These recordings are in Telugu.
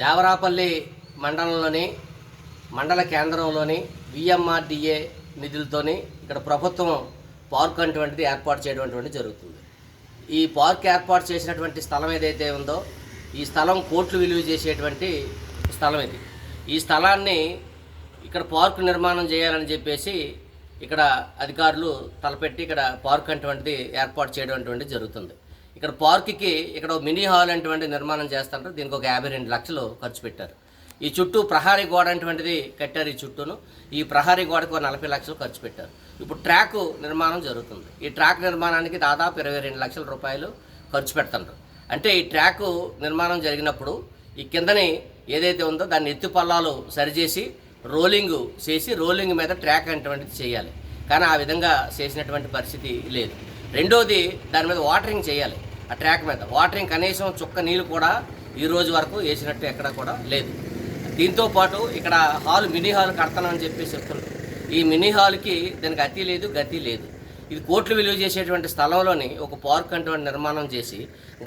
దేవరాపల్లి మండలంలోని మండల కేంద్రంలోని విఎంఆర్డిఏ నిధులతోని ఇక్కడ ప్రభుత్వం పార్క్ అటువంటిది ఏర్పాటు చేయడం జరుగుతుంది. ఈ పార్క్ ఏర్పాటు చేసినటువంటి స్థలం ఏదైతే ఉందో ఈ స్థలం కోట్లు విలువ చేసేటువంటి స్థలం ఇది. ఈ స్థలాన్ని ఇక్కడ పార్క్ నిర్మాణం చేయాలని చెప్పేసి ఇక్కడ అధికారులు తలపెట్టి ఇక్కడ పార్క్ అటువంటిది ఏర్పాటు చేయడం జరుగుతుంది. ఇక్కడ పార్క్కి ఇక్కడ మినీ హాల్ అటువంటి నిర్మాణం చేస్తుంటారు. దీనికి ఒక 52 లక్షలు ఖర్చు పెట్టారు. ఈ చుట్టూ ప్రహారీ గోడ అటువంటిది కట్టారు. ఈ చుట్టూను ఈ ప్రహారీ గోడకు 40 లక్షలు ఖర్చు పెట్టారు. ఇప్పుడు ట్రాక్ నిర్మాణం జరుగుతుంది. ఈ ట్రాక్ నిర్మాణానికి దాదాపు 22 లక్షల రూపాయలు ఖర్చు పెడుతుంటారు. అంటే ఈ ట్రాక్ నిర్మాణం జరిగినప్పుడు ఈ కిందని ఏదైతే ఉందో దాన్ని ఎత్తు పల్లాలు సరిచేసి రోలింగ్ చేసి రోలింగ్ మీద ట్రాక్ అటువంటిది చేయాలి. కానీ ఆ విధంగా చేసినటువంటి పరిస్థితి లేదు. రెండోది దాని మీద వాటరింగ్ చేయాలి. ఆ ట్రాక్ మీద వాటరింగ్ కనీసం చుక్క నీళ్ళు కూడా ఈ రోజు వరకు వేసినట్టు ఎక్కడ కూడా లేదు. దీంతోపాటు ఇక్కడ మినీ హాల్ కడతానని చెప్పి చెప్తున్నారు. ఈ మినీ హాల్కి దానికి అతి లేదు గతి లేదు. ఇది కోట్లు విలువ చేసేటువంటి స్థలంలోని ఒక పార్క్ అటువంటి నిర్మాణం చేసి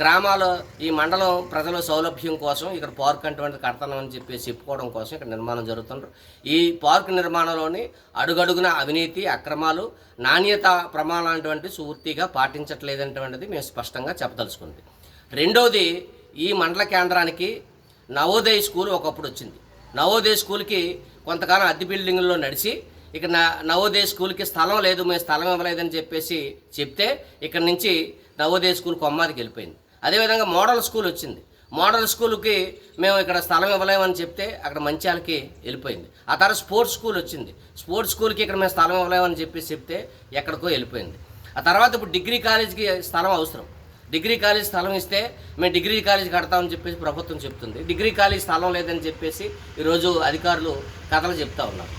గ్రామాల ఈ మండలం ప్రజల సౌలభ్యం కోసం ఇక్కడ పార్క్ అటువంటి కడతానని చెప్పి చెప్పుకోవడం కోసం ఇక్కడ నిర్మాణం జరుగుతున్నారు. ఈ పార్క్ నిర్మాణంలోని అడుగడుగున అవినీతి అక్రమాలు నాణ్యత ప్రమాణాలటువంటి పూర్తిగా పాటించట్లేదటువంటిది మేము స్పష్టంగా చెప్పదలుచుకుంది. రెండోది ఈ మండల కేంద్రానికి నవోదయ స్కూల్ ఒకప్పుడు వచ్చింది. నవోదయ స్కూల్కి కొంతకాలం అద్దె బిల్డింగుల్లో నడిచి ఇక్కడ నవోదయ స్కూల్కి స్థలం లేదు, మేము స్థలం ఇవ్వలేదని చెప్పేసి చెప్తే ఇక్కడ నుంచి నవోదయ స్కూల్ కొమ్మాదికి వెళ్ళిపోయింది. అదేవిధంగా మోడల్ స్కూల్ వచ్చింది. మోడల్ స్కూల్కి మేము ఇక్కడ స్థలం ఇవ్వలేమని చెప్తే అక్కడ మంచాలకి వెళ్ళిపోయింది. ఆ తర్వాత స్పోర్ట్స్ స్కూల్ వచ్చింది. స్పోర్ట్స్ స్కూల్కి ఇక్కడ మేము స్థలం ఇవ్వలేమని చెప్పేసి చెప్తే ఎక్కడికో వెళ్ళిపోయింది. ఆ తర్వాత ఇప్పుడు డిగ్రీ కాలేజీకి స్థలం అవసరం. డిగ్రీ కాలేజ్ స్థలం ఇస్తే మేము డిగ్రీ కాలేజ్ కడతామని చెప్పేసి ప్రభుత్వం చెప్తుంది. డిగ్రీ కాలేజ్ స్థలం లేదని చెప్పేసి ఈరోజు అధికారులు కథలు చెప్తా ఉన్నారు.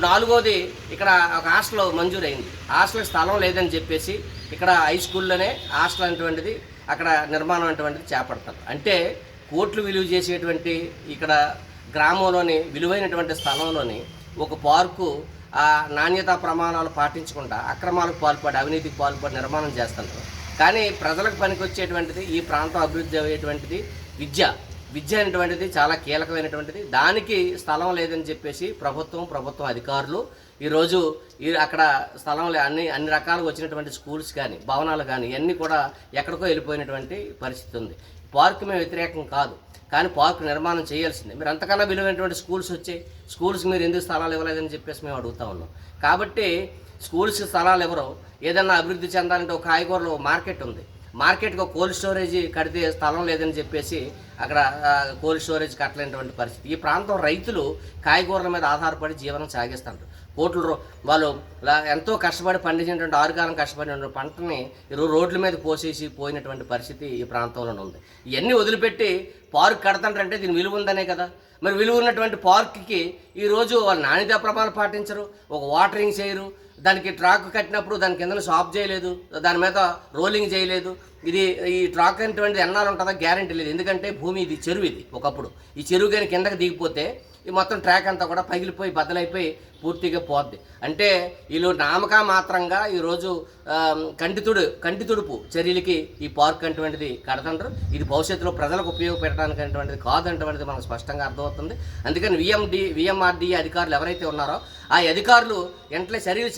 నాలుగోది ఇక్కడ ఒక హాస్టల్ మంజూరైంది. హాస్టల్ స్థలం లేదని చెప్పేసి ఇక్కడ హై స్కూల్లోనే హాస్టల్ అటువంటిది అక్కడ నిర్మాణం అటువంటిది చేపడతారు. అంటే కోట్లు విలువ చేసేటువంటి ఇక్కడ గ్రామంలోని విలువైనటువంటి స్థలంలోని ఒక పార్కు ఆ నాణ్యతా ప్రమాణాలు పాటించకుండా అక్రమాలకు పాల్పడి అవినీతికి పాల్పడి నిర్మాణం చేస్తుంటారు. కానీ ప్రజలకు పనికొచ్చేటువంటిది ఈ ప్రాంతం అభివృద్ధి అయ్యేటువంటిది విద్య అనేటువంటిది చాలా కీలకమైనటువంటిది. దానికి స్థలం లేదని చెప్పేసి ప్రభుత్వం అధికారులు ఈరోజు అక్కడ స్థలం అన్ని రకాలుగా వచ్చినటువంటి స్కూల్స్ కానీ భవనాలు కానీ ఇవన్నీ కూడా ఎక్కడికో వెళ్ళిపోయినటువంటి పరిస్థితి ఉంది. పార్క్ మేము వ్యతిరేకం కాదు, కానీ పార్క్ నిర్మాణం చేయాల్సిందే. మీరు అంతకన్నా విలువైనటువంటి స్కూల్స్ వచ్చాయి, స్కూల్స్కి మీరు ఎందుకు స్థలాలు ఇవ్వలేదని చెప్పేసి మేము అడుగుతా ఉన్నాం. కాబట్టి స్కూల్స్కి స్థలాలు ఎవరో ఏదన్నా అభివృద్ధి చెందాలంటే ఒక కాయగూరలో మార్కెట్ ఉంది, మార్కెట్కి ఒక కోల్డ్ స్టోరేజ్ కడితే స్థలం లేదని చెప్పేసి అక్కడ కోల్డ్ స్టోరేజ్ కట్టలేనటువంటి పరిస్థితి. ఈ ప్రాంతం రైతులు కాయగూరల మీద ఆధారపడి జీవనం సాగిస్తుంటారు. వాళ్ళు ఎంతో కష్టపడి పండించినటువంటి 6 కాలం కష్టపడిన పంటని రోడ్ల మీద పోయినటువంటి పరిస్థితి ఈ ప్రాంతంలో ఉంది. ఇవన్నీ వదిలిపెట్టి పార్క్ కడతాంటారంటే దీని విలువ ఉందనే కదా. మరి విలువ ఉన్నటువంటి పార్క్కి ఈరోజు వాళ్ళు నాణ్యతా ప్రమాణాలు పాటించరు, ఒక వాటరింగ్ చేయరు, దానికి ట్రాక్ కట్టినప్పుడు దాని కింద సాఫ్ చేయలేదు, దాని మీద రోలింగ్ చేయలేదు. ఈ ట్రాక్ అనేటువంటిది ఎన్నాళ్ళు ఉంటుందో గ్యారెంటీ లేదు. ఎందుకంటే భూమి ఇది చెరువు, ఇది ఒకప్పుడు ఈ చెరువు కానీ కిందకి దిగిపోతే ఈ మొత్తం ట్రాక్ అంతా కూడా పగిలిపోయి బద్దలైపోయి పూర్తిగా పోద్ది. అంటే వీళ్ళు మాత్రంగా ఈరోజు కంటి తుడుపు చర్యలకి ఈ పార్క్ అటువంటిది కడతంటారు. ఇది భవిష్యత్తులో ప్రజలకు ఉపయోగపెట్టడానికి అటువంటిది కాదంటువంటిది మనకు స్పష్టంగా అర్థమవుతుంది. అందుకని విఎంఆర్డిఏ అధికారులు ఎవరైతే ఉన్నారో ఆ అధికారులు వెంటనే చర్యలు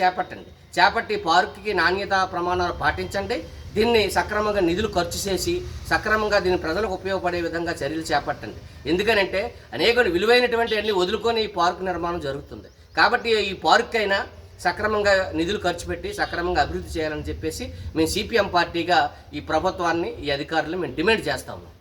చేపట్టి పార్కుకి నాణ్యతా ప్రమాణాలు పాటించండి. దీన్ని సక్రమంగా నిధులు ఖర్చు చేసి సక్రమంగా దీన్ని ప్రజలకు ఉపయోగపడే విధంగా చర్యలు చేపట్టండి. ఎందుకనంటే అనేక విలువైనటువంటి అన్ని వదులుకొని ఈ పార్కు నిర్మాణం జరుగుతుంది. కాబట్టి ఈ పార్క్ అయినా సక్రమంగా నిధులు ఖర్చు పెట్టి సక్రమంగా అభివృద్ధి చేయాలని చెప్పేసి మేము సిపిఎం పార్టీగా ఈ ప్రభుత్వాన్ని ఈ అధికారులు మేము డిమాండ్ చేస్తా ఉన్నాం.